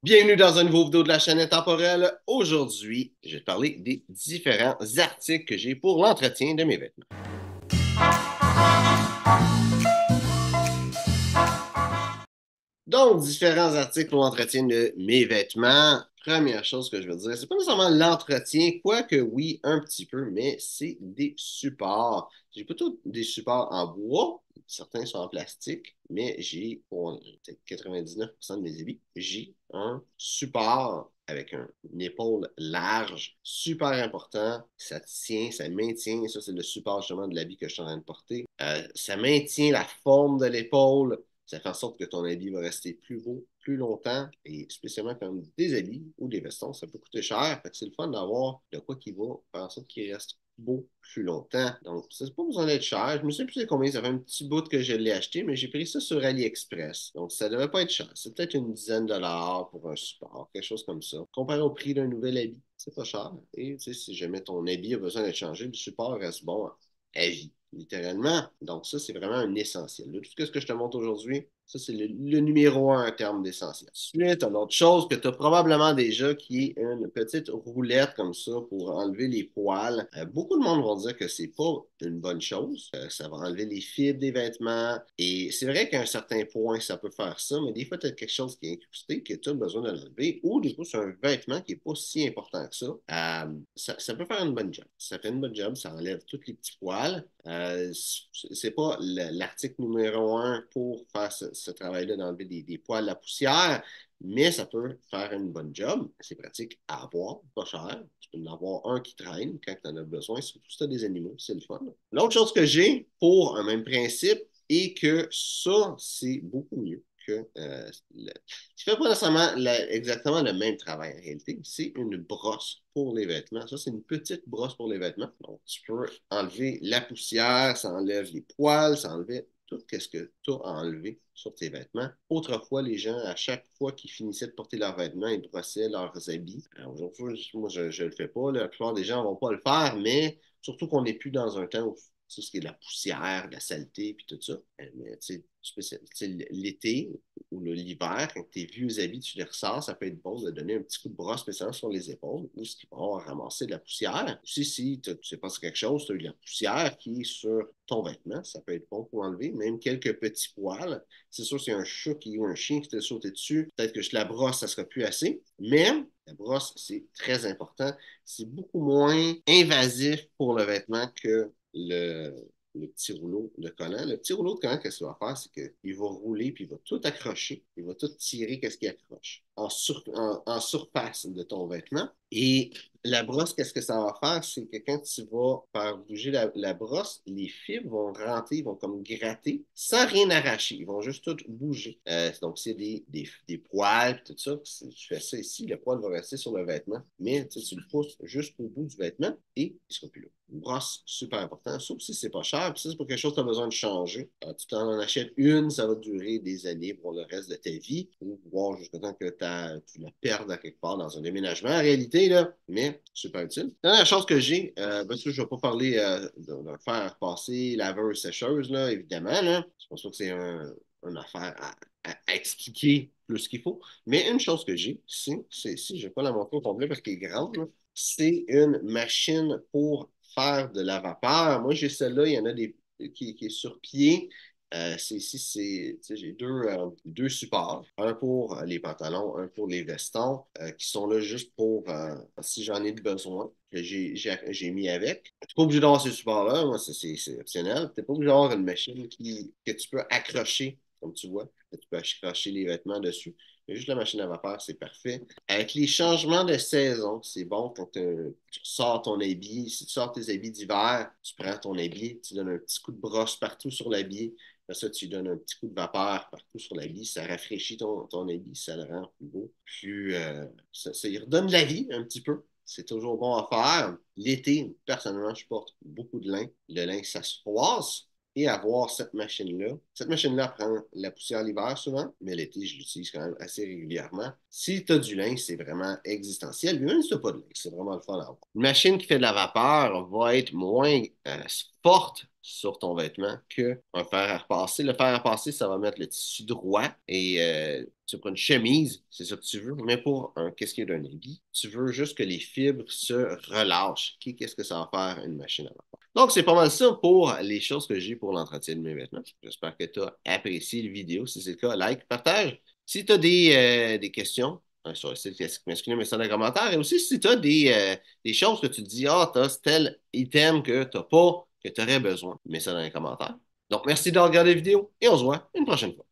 Bienvenue dans une nouvelle vidéo de la chaîne Intemporelle. Aujourd'hui, je vais te parler des différents articles que j'ai pour l'entretien de mes vêtements. Donc, différents articles pour l'entretien de mes vêtements. Première chose que je veux dire, c'est pas nécessairement l'entretien, quoique oui, un petit peu, mais c'est des supports. J'ai plutôt des supports en bois, certains sont en plastique, mais j'ai pour peut-être 99% de mes habits, j'ai un support avec une épaule large, super important. Ça tient, ça maintient, ça c'est le support justement de l'habit que je suis en train de porter. Ça maintient la forme de l'épaule. Ça fait en sorte que ton habit va rester plus beau, plus longtemps, et spécialement comme des habits ou des vestons, ça peut coûter cher. Fait que c'est le fun d'avoir de quoi qui va faire en sorte qu'il reste beau plus longtemps. Donc, ça n'a pas besoin d'être cher. Je me sais plus c'est combien, ça fait un petit bout que je l'ai acheté, mais j'ai pris ça sur AliExpress. Donc, ça ne devrait pas être cher. C'est peut-être une dizaine de dollars pour un support, quelque chose comme ça. Comparé au prix d'un nouvel habit, c'est pas cher. Et tu sais, si jamais ton habit a besoin d'être changé, le support reste bon à vie, littéralement. Donc, ça, c'est vraiment un essentiel. Tout ce que je te montre aujourd'hui, ça, c'est le numéro un en termes d'essentiel. Ensuite, une autre chose que tu as probablement déjà, qui est une petite roulette comme ça pour enlever les poils. Beaucoup de monde vont dire que c'est pas une bonne chose. Ça va enlever les fibres des vêtements. Et c'est vrai qu'à un certain point, ça peut faire ça, mais des fois, tu as quelque chose qui est incrusté, que tu as besoin de l'enlever. Ou des fois, c'est un vêtement qui n'est pas si important que ça. Ça peut faire une bonne job. Ça fait une bonne job, ça enlève tous les petits poils. C'est pas l'article numéro un pour faire ce travail-là d'enlever des poils, la poussière, mais ça peut faire une bonne job. C'est pratique à avoir, pas cher. Tu peux en avoir un qui traîne quand tu en as besoin, surtout si tu as des animaux, c'est le fun. L'autre chose que j'ai pour un même principe est que ça, c'est beaucoup mieux que tu fais pas nécessairement exactement le même travail en réalité. C'est une brosse pour les vêtements. Ça, c'est une petite brosse pour les vêtements. Donc, tu peux enlever la poussière, ça enlève les poils, ça enlève tout ce que tu as enlevé sur tes vêtements. Autrefois, les gens, à chaque fois qu'ils finissaient de porter leurs vêtements, ils brossaient leurs habits. Aujourd'hui, moi, je ne le fais pas. La plupart des gens ne vont pas le faire, mais surtout qu'on n'est plus dans un temps où tout ce qui est de la poussière, de la saleté, puis tout ça. Mais tu sais, l'été ou l'hiver, quand tes vieux habits, tu les ressors, ça peut être bon de donner un petit coup de brosse spécialement sur les épaules, ou ce qui va ramasser de la poussière. Aussi, si tu sais pas quelque chose, tu as eu de la poussière qui est sur ton vêtement, ça peut être bon pour enlever, même quelques petits poils. C'est sûr, s'il y a un chat ou un chien qui te sauté dessus, peut-être que je la brosse, ça ne sera plus assez. Mais la brosse, c'est très important. C'est beaucoup moins invasif pour le vêtement que le petit rouleau de collant. Le petit rouleau de collant, qu'est-ce qu'il va faire? C'est qu'il va rouler puis il va tout accrocher. Il va tout tirer qu'est-ce qui accroche en surface de ton vêtement. Et la brosse, qu'est-ce que ça va faire? C'est que quand tu vas faire bouger la brosse, les fibres vont rentrer, ils vont comme gratter sans rien arracher. Ils vont juste tout bouger. Donc, c'est des poils, tout ça. Si tu fais ça ici, le poil va rester sur le vêtement, mais tu le pousses jusqu'au bout du vêtement et il ne sera plus là. Une brosse, super important. Sauf si c'est pas cher, puis ça, c'est pour quelque chose que tu as besoin de changer. Tu t'en achètes une, ça va durer des années pour le reste de ta vie, ou voir jusqu'à temps que tu la perdes à quelque part dans un déménagement, en réalité, là, mais super utile. Dernière chose que j'ai, parce que je ne vais pas parler de faire passer laveuse, sécheuse, là, évidemment, là. Je pense pas que c'est une affaire à expliquer plus qu'il faut. Mais une chose que j'ai, si je ne vais pas la montrer au complet parce qu'elle est grande, là, c'est une machine pour faire de la vapeur. Moi, j'ai celle-là, il y en a des qui est sur pied. J'ai deux supports, un pour les pantalons, un pour les vestons, qui sont là juste pour si j'en ai besoin, que j'ai mis avec. Tu n'es pas obligé d'avoir ces supports-là, moi, c'est optionnel. Tu n'es pas obligé d'avoir une machine que tu peux accrocher, comme tu vois, que tu peux accrocher les vêtements dessus. Mais juste la machine à vapeur, c'est parfait. Avec les changements de saison, c'est bon quand tu sors ton habit. Si tu sors tes habits d'hiver, tu prends ton habit, tu donnes un petit coup de brosse partout sur l'habit. Après ça, tu donnes un petit coup de vapeur partout sur l'habit. Ça rafraîchit ton habit, ça le rend plus beau. Puis, ça y redonne de la vie un petit peu. C'est toujours bon à faire. L'été, personnellement, je porte beaucoup de lin. Le lin, ça se froisse. et avoir cette machine-là. Cette machine-là prend la poussière l'hiver souvent, mais l'été, je l'utilise quand même assez régulièrement. Si tu as du linge, c'est vraiment existentiel. Puis même si tu n'as pas de linge, c'est vraiment le fun à avoir. Une machine qui fait de la vapeur va être moins forte sur ton vêtement qu'un fer à repasser. Le fer à repasser, ça va mettre le tissu droit et tu prends une chemise, c'est ça que tu veux, mais pour qu'est-ce qui est d'un habit, tu veux juste que les fibres se relâchent. Qu'est-ce que ça va faire une machine à vapeur? Donc, c'est pas mal ça pour les choses que j'ai pour l'entretien de mes vêtements. J'espère que tu as apprécié la vidéo. Si c'est le cas, like, partage. Si tu as des questions sur le site Classique Masculin, mets ça dans les commentaires. Et aussi, si tu as des choses que tu te dis, ah, tu as tel item que tu n'as pas, que tu aurais besoin, mets ça dans les commentaires. Donc, merci de regarder la vidéo et on se voit une prochaine fois.